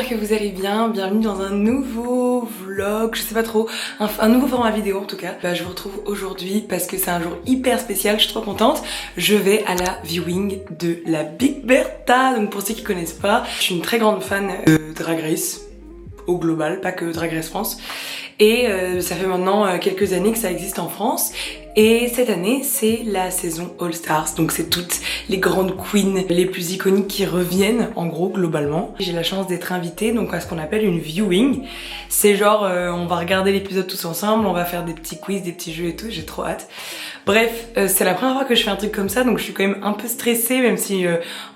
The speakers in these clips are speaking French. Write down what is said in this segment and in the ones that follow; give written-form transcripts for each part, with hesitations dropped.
j'espère que vous allez bien, bienvenue dans un nouveau vlog, je sais pas trop, un nouveau format vidéo en tout cas. Je vous retrouve aujourd'hui parce que c'est un jour hyper spécial, je suis trop contente. Je vais à la viewing de la Big Bertha, donc pour ceux qui connaissent pas, je suis une très grande fan de Drag Race, au global, pas que Drag Race France. Et ça fait maintenant quelques années que ça existe en France. Et cette année, c'est la saison All Stars. Donc c'est toutes les grandes queens les plus iconiques qui reviennent, en gros, globalement. J'ai la chance d'être invitée donc à ce qu'on appelle une viewing. C'est genre, on va regarder l'épisode tous ensemble, on va faire des petits quiz, des petits jeux et tout. J'ai trop hâte. Bref, c'est la première fois que je fais un truc comme ça, donc je suis quand même un peu stressée, même si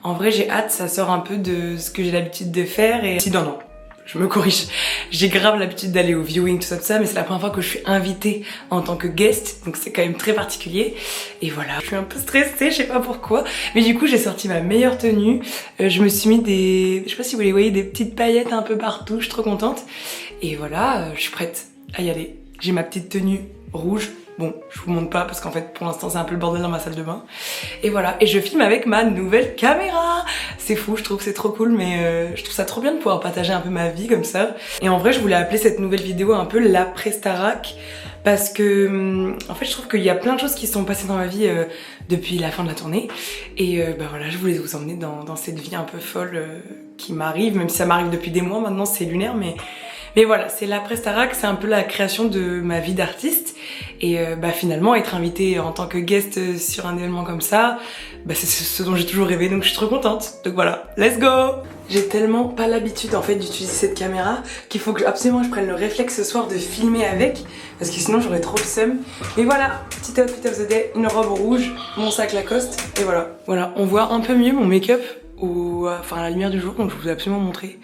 en vrai j'ai hâte, ça sort un peu de ce que j'ai l'habitude de faire. Et si non, je me corrige, j'ai grave l'habitude d'aller au viewing, tout ça, mais c'est la première fois que je suis invitée en tant que guest, donc c'est quand même très particulier. Et voilà, je suis un peu stressée, je sais pas pourquoi, mais du coup j'ai sorti ma meilleure tenue. Je me suis mis des, je sais pas si vous les voyez, des petites paillettes un peu partout, je suis trop contente. Et voilà, je suis prête à y aller. J'ai ma petite tenue rouge. Bon, je vous montre pas parce qu'en fait pour l'instant c'est un peu le bordel dans ma salle de bain. Et voilà, et je filme avec ma nouvelle caméra. C'est fou, je trouve que c'est trop cool, mais je trouve ça trop bien de pouvoir partager un peu ma vie comme ça. Et en vrai je voulais appeler cette nouvelle vidéo un peu l'après Starac, parce que en fait je trouve qu'il y a plein de choses qui se sont passées dans ma vie depuis la fin de la tournée. Et voilà, je voulais vous emmener dans cette vie un peu folle qui m'arrive, même si ça m'arrive depuis des mois maintenant, c'est lunaire, mais voilà, c'est l'après Starac, c'est un peu la création de ma vie d'artiste. Et finalement, être invitée en tant que guest sur un événement comme ça, c'est ce dont j'ai toujours rêvé, donc je suis trop contente. Donc voilà, let's go! J'ai tellement pas l'habitude en fait d'utiliser cette caméra qu'il faut que absolument je prenne le réflexe ce soir de filmer avec, parce que sinon j'aurais trop le seum. Mais voilà, petit outfit of the day, une robe rouge, mon sac Lacoste, et voilà. Voilà, on voit un peu mieux mon make-up à la lumière du jour, donc je vous ai absolument montré.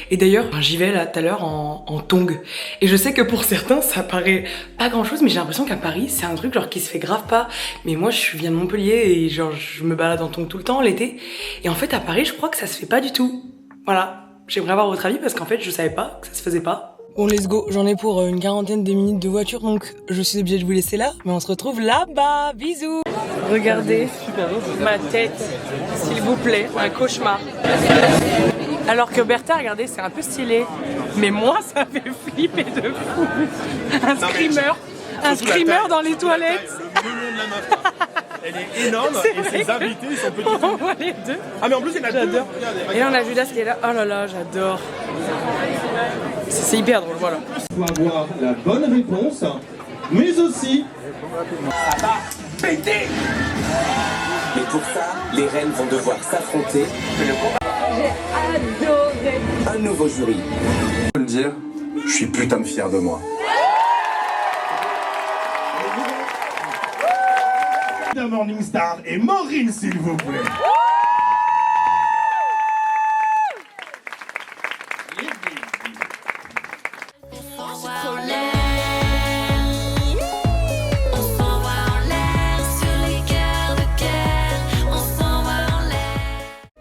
Et d'ailleurs, j'y vais là tout à l'heure en tongs. Et je sais que pour certains, ça paraît pas grand chose, mais j'ai l'impression qu'à Paris, c'est un truc genre qui se fait grave pas. Mais moi, je viens de Montpellier et genre je me balade en tongs tout le temps l'été. Et en fait, à Paris, je crois que ça se fait pas du tout. Voilà. J'aimerais avoir votre avis parce qu'en fait, je savais pas que ça se faisait pas. Bon, let's go. J'en ai pour une quarantaine de minutes de voiture, donc je suis obligée de vous laisser là. Mais on se retrouve là-bas. Bisous. Regardez ma tête, s'il vous plaît, un cauchemar. Alors que Bertha, regardez, c'est un peu stylé. Mais moi, ça fait flipper de fou. Un screamer dans les toilettes. Elle est énorme et ses invités ils sont petits. On voit les deux. Ah mais en plus il y en a deux. Et là on a Judas qui est là. Oh là là, j'adore. C'est hyper drôle, voilà. Il faut avoir la bonne réponse, mais aussi ça va péter. Et pour ça, les reines vont devoir s'affronter. J'ai adoré. Un nouveau jury. Je peux le dire, je suis putain de fier de moi. The Morning Star et Maureen s'il vous plaît.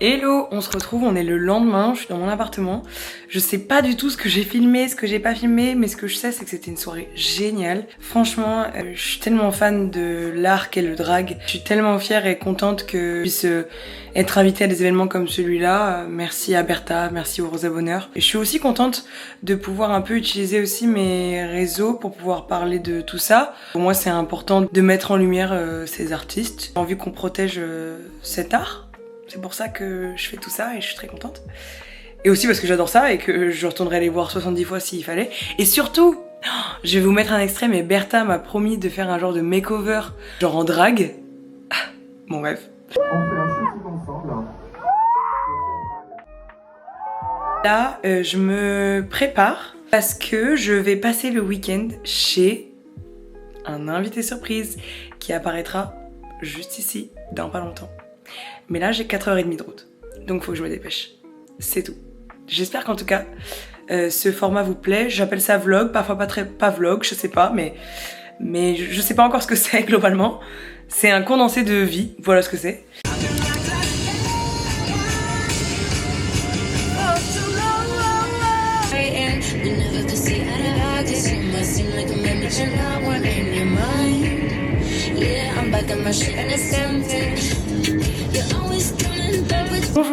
Hello, on se retrouve, on est le lendemain, je suis dans mon appartement. Je sais pas du tout ce que j'ai filmé, ce que j'ai pas filmé, mais ce que je sais c'est que c'était une soirée géniale. Franchement, je suis tellement fan de l'art qu'est le drag. Je suis tellement fière et contente que je puisse être invitée à des événements comme celui-là. Merci à Bertha, merci aux Rosa Bonheur. Et je suis aussi contente de pouvoir un peu utiliser aussi mes réseaux pour pouvoir parler de tout ça. Pour moi c'est important de mettre en lumière ces artistes. J'ai envie qu'on protège cet art. C'est pour ça que je fais tout ça et je suis très contente. Et aussi parce que j'adore ça et que je retournerai les voir 70 fois s'il fallait. Et surtout, je vais vous mettre un extrait, mais Bertha m'a promis de faire un genre de makeover, genre en drague. Bon bref. On fait un shooting ensemble. Là, je me prépare parce que je vais passer le week-end chez un invité surprise qui apparaîtra juste ici, dans pas longtemps. Mais là j'ai 4h30 de route, donc faut que je me dépêche. C'est tout. J'espère qu'en tout cas ce format vous plaît. J'appelle ça vlog, parfois pas vlog, je sais pas, mais je sais pas encore ce que c'est globalement. C'est un condensé de vie, voilà ce que c'est.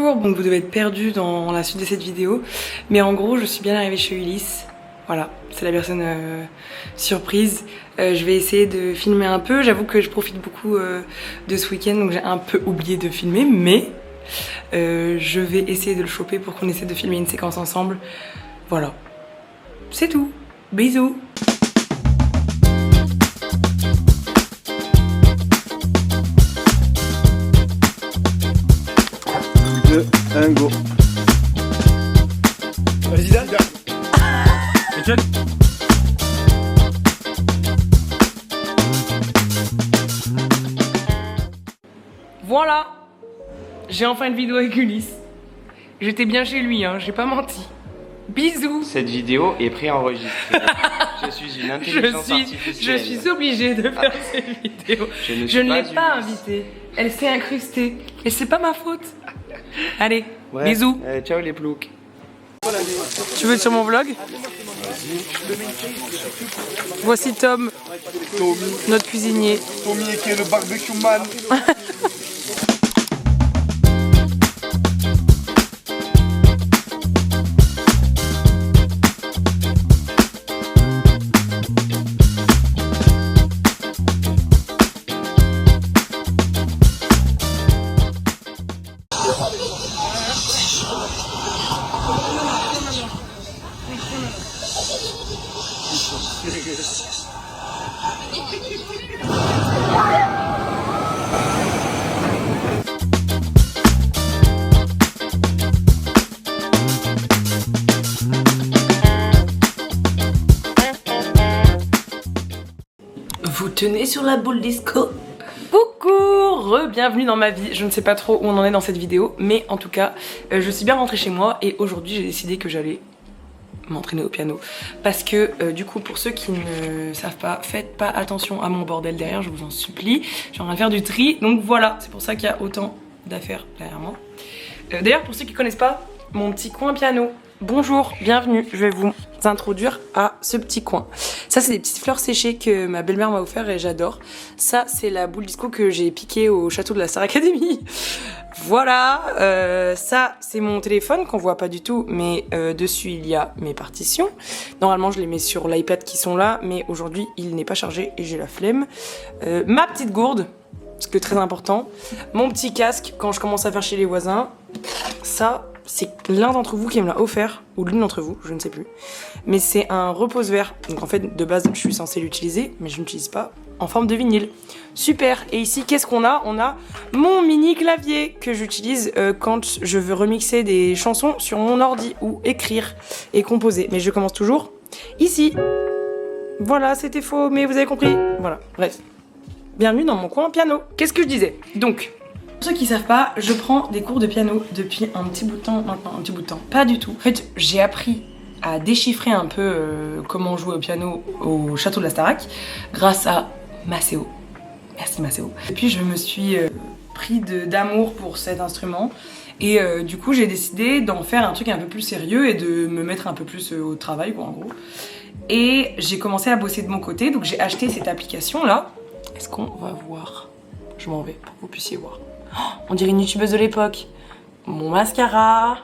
Bonjour, donc vous devez être perdu dans la suite de cette vidéo, mais en gros je suis bien arrivée chez Ulysse. Voilà, c'est la personne surprise. Je vais essayer de filmer un peu. J'avoue que je profite beaucoup de ce week-end, donc j'ai un peu oublié de filmer, mais je vais essayer de le choper pour qu'on essaie de filmer une séquence ensemble. Voilà, c'est tout. Bisous. 2, 1, go. Vas-y, Dan. Nickel. Voilà, j'ai enfin une vidéo avec Ulysse. J'étais bien chez lui, hein, j'ai pas menti. Bisous. Cette vidéo est préenregistrée. Je suis une intelligence artificielle. Je suis obligée de faire cette vidéo. Je ne l'ai pas invitée. Elle s'est incrustée. Et c'est pas ma faute. Allez, Ouais. bisous. Ciao les ploucs. Tu veux être sur mon vlog? Voici Tom, notre cuisinier. Tommy qui est le barbecue man. Vous tenez sur la boule disco. Coucou, bienvenue dans ma vie. Je ne sais pas trop où on en est dans cette vidéo, mais en tout cas, je suis bien rentrée chez moi et aujourd'hui j'ai décidé que j'allais m'entraîner au piano. Parce que du coup, pour ceux qui ne savent pas, faites pas attention à mon bordel derrière, je vous en supplie. Je suis en train de faire du tri, donc voilà, c'est pour ça qu'il y a autant d'affaires derrière moi. D'ailleurs, pour ceux qui connaissent pas, mon petit coin piano. Bonjour, bienvenue, je vais vous introduire à ce petit coin. Ça c'est des petites fleurs séchées que ma belle-mère m'a offert et j'adore. Ça c'est la boule disco que j'ai piquée au château de la Star Academy. Voilà, ça c'est mon téléphone qu'on voit pas du tout, mais dessus il y a mes partitions. Normalement je les mets sur l'iPad qui sont là, mais aujourd'hui il n'est pas chargé et j'ai la flemme. Ma petite gourde, parce que très important. Mon petit casque quand je commence à faire chez les voisins. Ça, c'est l'un d'entre vous qui me l'a offert, ou l'une d'entre vous, je ne sais plus. Mais c'est un repose-verre. Donc en fait, de base, je suis censée l'utiliser, mais je n'utilise pas, en forme de vinyle. Super. Et ici, qu'est-ce qu'on a? On a mon mini clavier que j'utilise quand je veux remixer des chansons sur mon ordi, ou écrire et composer. Mais je commence toujours ici. Voilà, c'était faux, mais vous avez compris. Voilà, bref. Bienvenue dans mon coin piano. Qu'est-ce que je disais? Donc, pour ceux qui savent pas, je prends des cours de piano depuis un petit bout de temps maintenant, un petit bout de temps. Pas du tout. En fait, j'ai appris à déchiffrer un peu comment jouer au piano au château de la Starac grâce à Maceo. Merci Maceo. Et puis je me suis pris d'amour pour cet instrument et du coup j'ai décidé d'en faire un truc un peu plus sérieux et de me mettre un peu plus au travail quoi en gros. Et j'ai commencé à bosser de mon côté, donc j'ai acheté cette application là. Est-ce qu'on va voir? Je m'en vais pour que vous puissiez voir. On dirait une youtubeuse de l'époque. Mon mascara.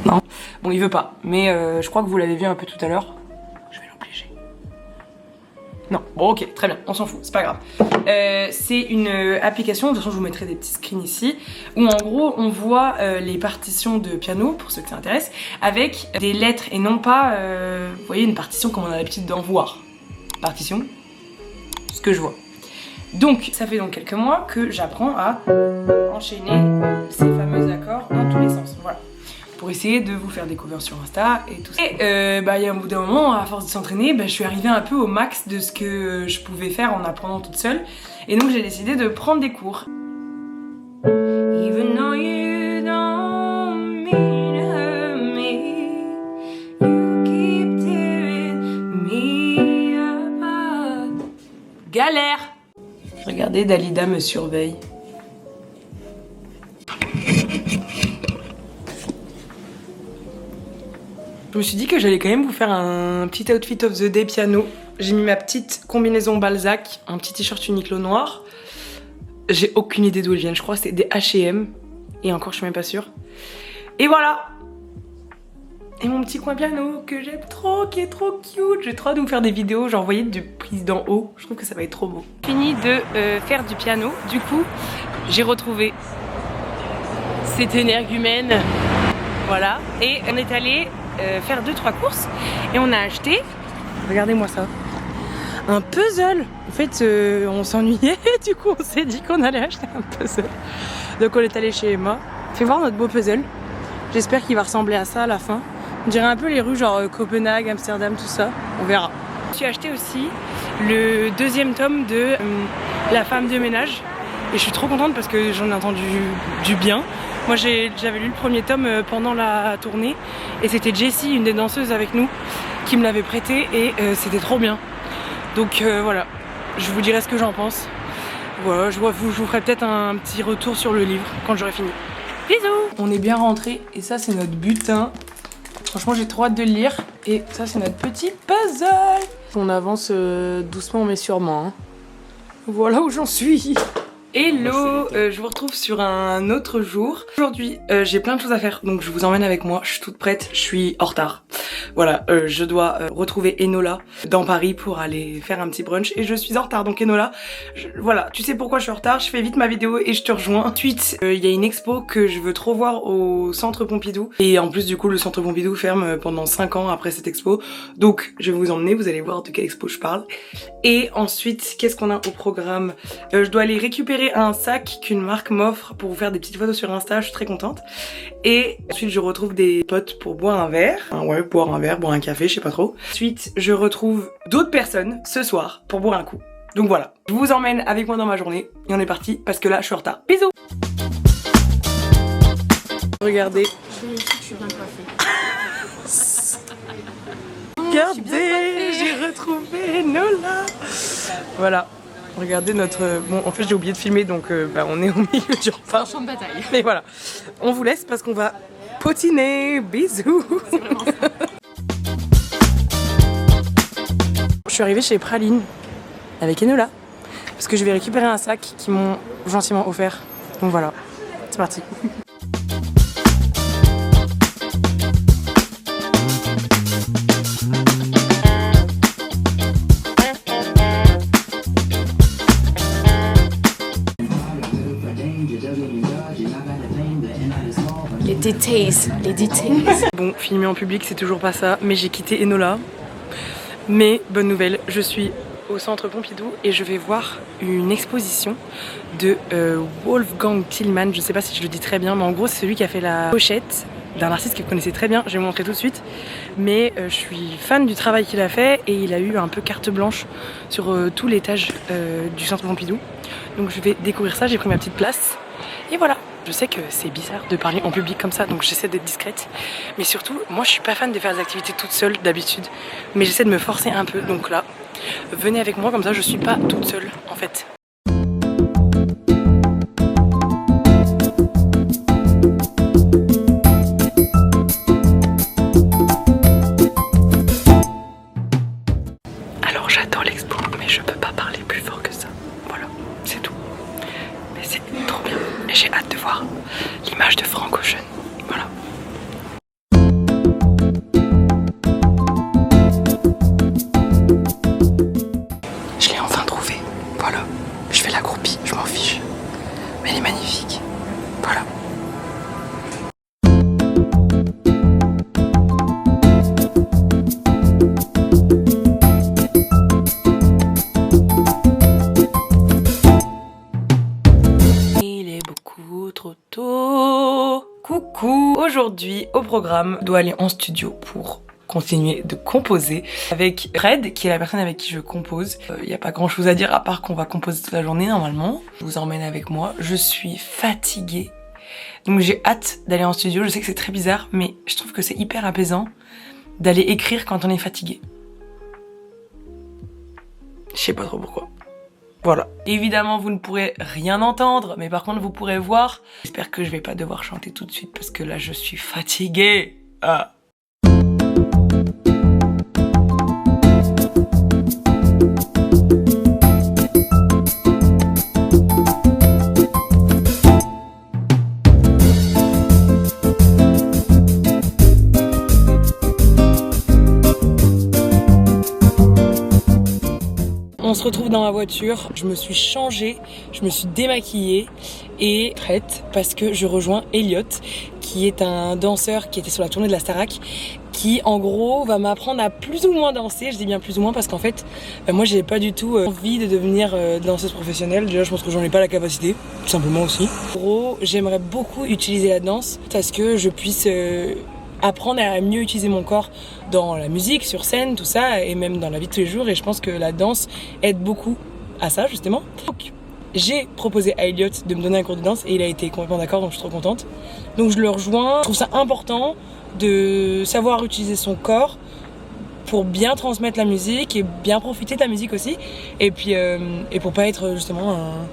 Non. Bon, il veut pas. Mais je crois que vous l'avez vu un peu tout à l'heure. Je vais l'obliger. Non. Bon, ok, très bien. On s'en fout. C'est pas grave. C'est une application. De toute façon, je vous mettrai des petits screens ici. Où en gros, on voit les partitions de piano, pour ceux que ça intéresse, avec des lettres et non pas, vous voyez, une partition comme on a l'habitude d'en voir. Partition. Ce que je vois. Donc, ça fait donc quelques mois que j'apprends à enchaîner ces fameux accords dans tous les sens. Voilà. Pour essayer de vous faire découvrir sur Insta et tout ça. Et il y a un bout d'un moment, à force de s'entraîner, je suis arrivée un peu au max de ce que je pouvais faire en apprenant toute seule. Et donc j'ai décidé de prendre des cours. Even though you don't mean to hurt me, you keep tearing me apart. Galère! Regardez, Dalida me surveille. Je me suis dit que j'allais quand même vous faire un petit outfit of the day piano. J'ai mis ma petite combinaison Balzac, un petit t-shirt Uniqlo noir. J'ai aucune idée d'où ils viennent, je crois que c'est des H&M. Et encore, je suis même pas sûre. Et voilà. Et mon petit coin piano que j'aime trop, qui est trop cute. J'ai trop hâte de vous faire des vidéos, genre voyez de prise d'en haut. Je trouve que ça va être trop beau. Fini de faire du piano. Du coup, j'ai retrouvé cette énergumène. Voilà. Et on est allé faire 2-3 courses. Et on a acheté, regardez-moi ça, un puzzle. En fait, on s'ennuyait. Du coup, on s'est dit qu'on allait acheter un puzzle. Donc on est allé chez Emma. Fais voir notre beau puzzle. J'espère qu'il va ressembler à ça à la fin. On dirait un peu les rues genre Copenhague, Amsterdam, tout ça. On verra. J'ai acheté aussi le 2e tome de La femme de ménage. Et je suis trop contente parce que j'en ai entendu du bien. Moi j'avais lu le 1er tome pendant la tournée. Et c'était Jessie, une des danseuses avec nous, qui me l'avait prêté. Et c'était trop bien. Donc voilà, je vous dirai ce que j'en pense. Voilà, je vous ferai peut-être un petit retour sur le livre quand j'aurai fini. Bisous! On est bien rentré et ça c'est notre butin. Franchement j'ai trop hâte de le lire. Et ça c'est notre petit puzzle. On avance doucement mais sûrement. Hein. Voilà où j'en suis. Hello, je vous retrouve sur un autre jour. Aujourd'hui, j'ai plein de choses à faire, donc je vous emmène avec moi. Je suis toute prête, je suis en retard. Voilà, je dois retrouver Enola dans Paris pour aller faire un petit brunch et je suis en retard. Donc Enola, voilà, tu sais pourquoi je suis en retard. Je fais vite ma vidéo et je te rejoins. Ensuite, il y a une expo que je veux trop voir au Centre Pompidou. Et en plus, du coup, le Centre Pompidou ferme pendant 5 ans après cette expo. Donc, je vais vous emmener, vous allez voir de quelle expo je parle. Et ensuite, qu'est-ce qu'on a au programme? Je dois aller récupérer un sac qu'une marque m'offre pour vous faire des petites photos sur Insta, je suis très contente. Et ensuite je retrouve des potes pour boire un verre. Ouais, boire un verre, boire un café, je sais pas trop. Ensuite je retrouve d'autres personnes ce soir pour boire un coup. Donc voilà, je vous emmène avec moi dans ma journée et on est parti parce que là je suis en retard. Bisous. Regardez. Je suis bien coiffée. Regardez, j'ai retrouvé Enola. Voilà. Regardez notre... Bon, en fait, j'ai oublié de filmer, donc on est au milieu du repas. Champ de bataille. Mais voilà, on vous laisse parce qu'on va potiner. Bisous. Je suis arrivée chez Praline avec Enola parce que je vais récupérer un sac qu'ils m'ont gentiment offert. Donc voilà, c'est parti. Les details. Bon, filmer en public c'est toujours pas ça, mais j'ai quitté Enola. Mais bonne nouvelle, je suis au Centre Pompidou et je vais voir une exposition de Wolfgang Tillmann. Je sais pas si je le dis très bien, mais en gros c'est celui qui a fait la pochette d'un artiste que vous connaissez très bien, je vais vous montrer tout de suite. Mais je suis fan du travail qu'il a fait et il a eu un peu carte blanche sur tout l'étage du Centre Pompidou. Donc je vais découvrir ça, j'ai pris ma petite place et voilà. Je sais que c'est bizarre de parler en public comme ça, donc j'essaie d'être discrète. Mais surtout, moi je suis pas fan de faire des activités toute seule d'habitude. Mais j'essaie de me forcer un peu, donc là, venez avec moi, comme ça je suis pas toute seule en fait. Alors j'adore l'expo, mais je peux pas parler plus fort que ça. Voilà, c'est tout. Mais c'est trop bien. Et j'ai hâte de voir l'image de Frank Ocean. Voilà. Je l'ai enfin trouvé. Voilà. Je fais la groupie, je m'en fiche. Mais elle est magnifique. Voilà. Trop tôt. Coucou. Aujourd'hui au programme, je dois aller en studio pour continuer de composer avec Red, qui est la personne avec qui je compose. Il n'y a pas grand chose à dire à part qu'on va composer toute la journée normalement. Je vous emmène avec moi. Je suis fatiguée. Donc j'ai hâte d'aller en studio. Je sais que c'est très bizarre, mais je trouve que c'est hyper apaisant d'aller écrire quand on est fatigué. Je sais pas trop pourquoi. Voilà. Évidemment, vous ne pourrez rien entendre, mais par contre, vous pourrez voir. J'espère que je vais pas devoir chanter tout de suite parce que là, je suis fatiguée. Ah. se retrouve dans ma voiture, je me suis changée, je me suis démaquillée et prête parce que je rejoins Elliot qui est un danseur qui était sur la tournée de la Starac qui en gros va m'apprendre à plus ou moins danser. Je dis bien plus ou moins parce qu'en fait moi j'ai pas du tout envie de devenir danseuse professionnelle. Déjà je pense que j'en ai pas la capacité, tout simplement aussi. En gros j'aimerais beaucoup utiliser la danse parce que je puisse apprendre à mieux utiliser mon corps dans la musique, sur scène, tout ça, et même dans la vie de tous les jours. Et je pense que la danse aide beaucoup à ça, justement. Donc, j'ai proposé à Elliot de me donner un cours de danse et il a été complètement d'accord, donc je suis trop contente. Donc je le rejoins. Je trouve ça important de savoir utiliser son corps pour bien transmettre la musique et bien profiter de la musique aussi. Et puis, et pour pas être justement un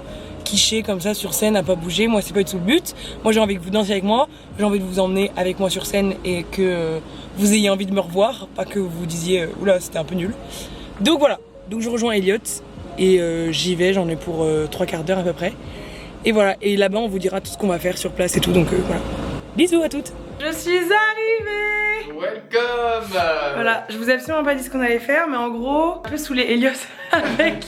quiché comme ça sur scène à pas bouger. Moi c'est pas du tout le but. Moi j'ai envie que vous dansiez avec moi, j'ai envie de vous emmener avec moi sur scène et que vous ayez envie de me revoir, pas que vous disiez oula c'était un peu nul. Donc voilà, donc je rejoins Elliot et j'y vais, j'en ai pour 3/4 d'heure à peu près. Et voilà, et là-bas on vous dira tout ce qu'on va faire sur place et tout, donc voilà. Bisous à toutes. Je suis arrivée. Welcome. Voilà, je vous ai absolument pas dit ce qu'on allait faire, mais en gros, un peu saoulé Elliot avec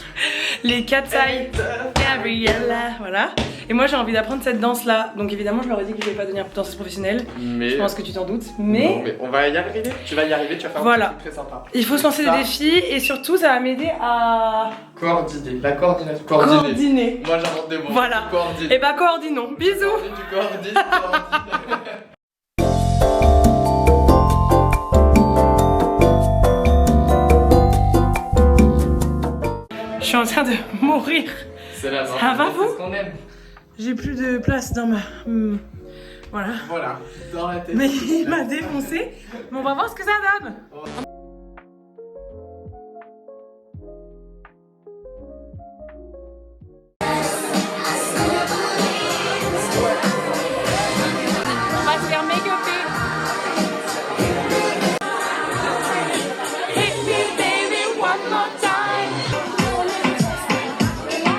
les Cat's Eye Gabriella, voilà. Et moi j'ai envie d'apprendre cette danse là, donc évidemment je leur ai dit que je vais pas devenir danseuse professionnelle. Mais je pense que tu t'en doutes, mais... Non, mais on va y arriver. Tu vas y arriver, tu vas faire voilà. un truc très sympa. Il faut se lancer des défis et surtout ça va m'aider à... Coordonner, la coordination. Coordonner. Moi j'invente des mots. Voilà. Et bah coordinons. Bisous. Tu coordines. Je suis en train de mourir. C'est la mort. Ça va vous? C'est ce qu'on aime. J'ai plus de place dans ma... Voilà. Voilà, dans la tête. Mais il m'a défoncé. Mais on va voir ce que ça donne. On va se faire make-upper.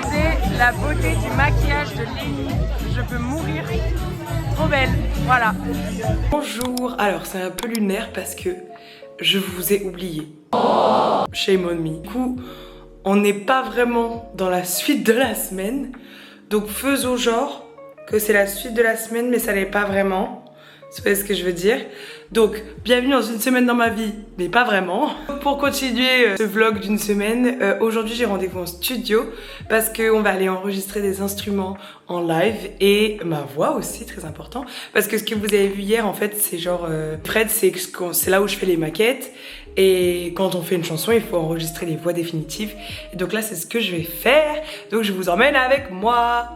C'est la beauté du maquillage de Lénie. Je peux mourir. Trop belle, voilà. Bonjour, alors c'est un peu lunaire parce que je vous ai oublié. Shame on me. Du coup, on n'est pas vraiment dans la suite de la semaine. Donc faisons genre que c'est la suite de la semaine, mais ça l'est pas vraiment. Vous voyez ce que je veux dire? Donc, bienvenue dans une semaine dans ma vie, mais pas vraiment. Pour continuer ce vlog d'une semaine, aujourd'hui j'ai rendez-vous en studio parce qu'on va aller enregistrer des instruments en live et ma voix aussi, très important. Parce que ce que vous avez vu hier, en fait, c'est genre... Fred, c'est là où je fais les maquettes. Et quand on fait une chanson, il faut enregistrer les voix définitives. Et donc là, c'est ce que je vais faire. Donc je vous emmène avec moi.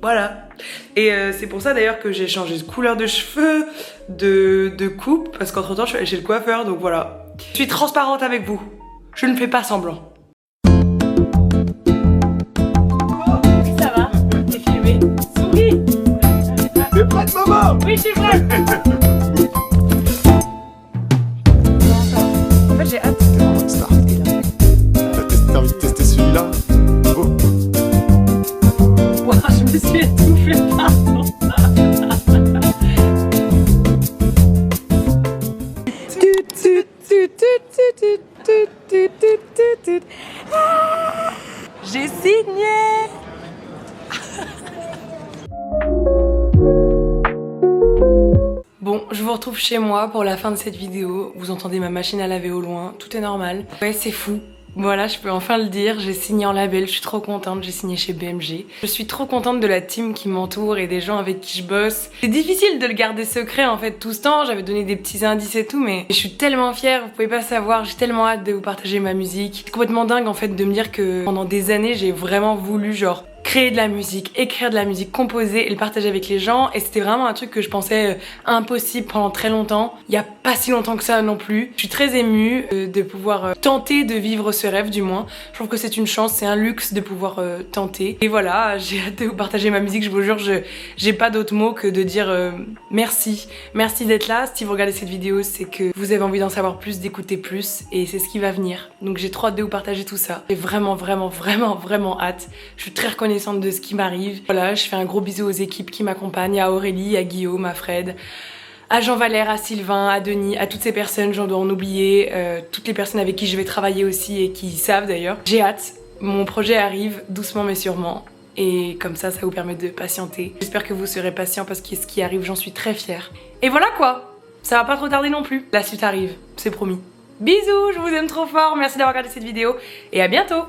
Voilà. Et c'est pour ça d'ailleurs que j'ai changé de couleur de cheveux, de coupe, parce qu'entre temps je suis allée chez le coiffeur, donc voilà. Je suis transparente avec vous, je ne fais pas semblant. Ça va? T'es filmé? Souris! T'es prête, maman? Oui, je suis prête! En fait j'ai hâte. T'as envie de tester celui-là? Oh. Wow, je me suis étouffée, pardon. J'ai signé. Bon, je vous retrouve chez moi pour la fin de cette vidéo. Vous entendez ma machine à laver au loin, tout est normal. Ouais, c'est fou. Voilà, je peux enfin le dire, j'ai signé en label, je suis trop contente, j'ai signé chez BMG. Je suis trop contente de la team qui m'entoure et des gens avec qui je bosse. C'est difficile de le garder secret en fait tout ce temps, j'avais donné des petits indices et tout, mais je suis tellement fière, vous pouvez pas savoir, j'ai tellement hâte de vous partager ma musique. C'est complètement dingue en fait de me dire que pendant des années j'ai vraiment voulu genre créer de la musique, écrire de la musique, composer et le partager avec les gens, et c'était vraiment un truc que je pensais impossible pendant très longtemps. Il y a pas si longtemps que ça non plus. Je suis très émue de pouvoir tenter de vivre ce rêve du moins. Je trouve que c'est une chance, c'est un luxe de pouvoir tenter. Et voilà, j'ai hâte de vous partager ma musique, je vous jure, j'ai pas d'autre mot que de dire merci. Merci d'être là. Si vous regardez cette vidéo, c'est que vous avez envie d'en savoir plus, d'écouter plus, et c'est ce qui va venir. Donc j'ai trop hâte de vous partager tout ça. J'ai vraiment hâte. Je suis très reconnaissante de ce qui m'arrive. Voilà, je fais un gros bisou aux équipes qui m'accompagnent, à Aurélie, à Guillaume, à Fred, à Jean-Valère, à Sylvain, à Denis, à toutes ces personnes, j'en dois en oublier, toutes les personnes avec qui je vais travailler aussi et qui savent d'ailleurs. J'ai hâte, mon projet arrive doucement mais sûrement. Et comme ça vous permet de patienter. J'espère que vous serez patient parce que ce qui arrive, j'en suis très fière. Et voilà quoi, ça va pas trop tarder non plus. La suite arrive, c'est promis. Bisous, je vous aime trop fort, merci d'avoir regardé cette vidéo et à bientôt.